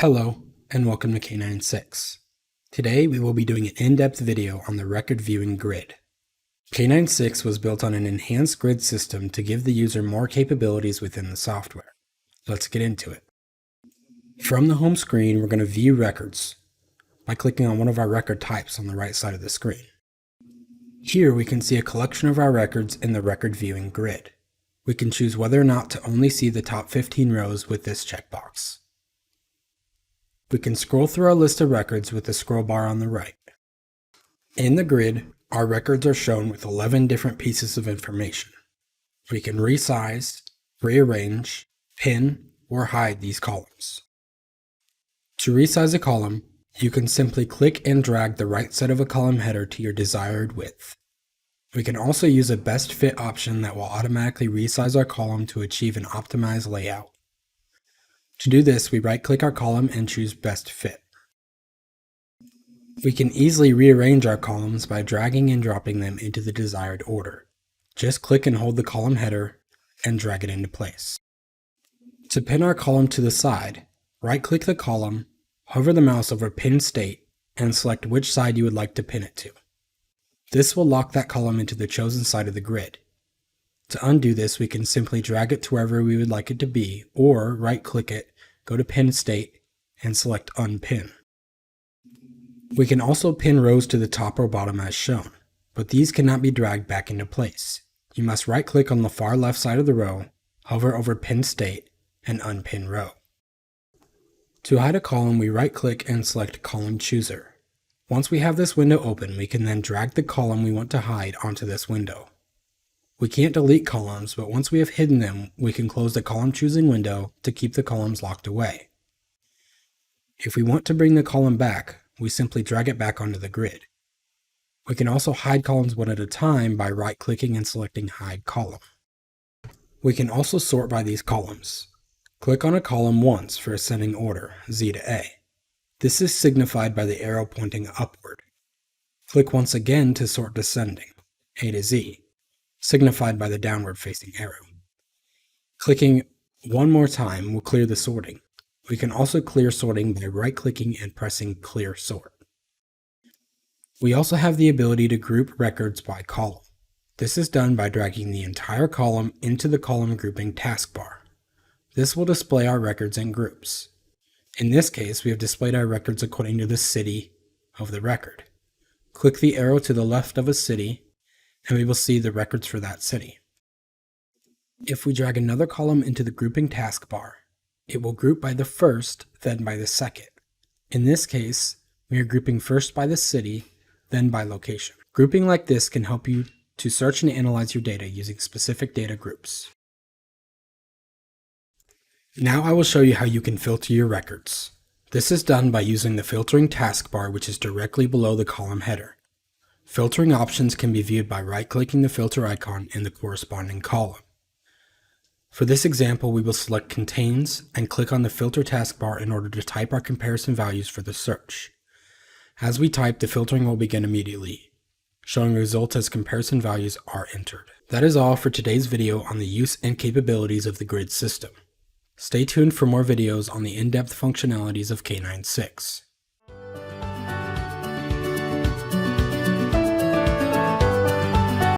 Hello, and welcome to K-9 6. Today we will be doing an in-depth video on the record viewing grid. K-9 6 was built on an enhanced grid system to give the user more capabilities within the software. Let's get into it. From the home screen, we're going to view records by clicking on one of our record types on the right side of the screen. Here we can see a collection of our records in the record viewing grid. We can choose whether or not to only see the top 15 rows with this checkbox. We can scroll through our list of records with the scroll bar on the right. In the grid, our records are shown with 11 different pieces of information. We can resize, rearrange, pin, or hide these columns. To resize a column, you can simply click and drag the right side of a column header to your desired width. We can also use a best fit option that will automatically resize our column to achieve an optimized layout. To do this, we right-click our column and choose Best Fit. We can easily rearrange our columns by dragging and dropping them into the desired order. Just click and hold the column header and drag it into place. To pin our column to the side, right-click the column, hover the mouse over Pin State, and select which side you would like to pin it to. This will lock that column into the chosen side of the grid. To undo this, we can simply drag it to wherever we would like it to be, or right-click it, go to Pin State, and select Unpin. We can also pin rows to the top or bottom as shown, but these cannot be dragged back into place. You must right-click on the far left side of the row, hover over Pin State, and unpin row. To hide a column, we right-click and select Column Chooser. Once we have this window open, we can then drag the column we want to hide onto this window. We can't delete columns, but once we have hidden them, we can close the column choosing window to keep the columns locked away. If we want to bring the column back, we simply drag it back onto the grid. We can also hide columns one at a time by right-clicking and selecting Hide Column. We can also sort by these columns. Click on a column once for ascending order, Z to A. This is signified by the arrow pointing upward. Click once again to sort descending, A to Z, signified by the downward facing arrow. Clicking one more time will clear the sorting. We can also clear sorting by right-clicking and pressing Clear Sort. We also have the ability to group records by column. This is done by dragging the entire column into the column grouping taskbar. This will display our records in groups. In this case, we have displayed our records according to the city of the record. Click the arrow to the left of a city, and we will see the records for that city. If we drag another column into the grouping taskbar, it will group by the first, then by the second. In this case, we are grouping first by the city, then by location. Grouping like this can help you to search and analyze your data using specific data groups. Now I will show you how you can filter your records. This is done by using the filtering taskbar, which is directly below the column header. Filtering options can be viewed by right-clicking the filter icon in the corresponding column. For this example, we will select Contains and click on the filter taskbar in order to type our comparison values for the search. As we type, the filtering will begin immediately, showing results as comparison values are entered. That is all for today's video on the use and capabilities of the grid system. Stay tuned for more videos on the in-depth functionalities of K-9 6.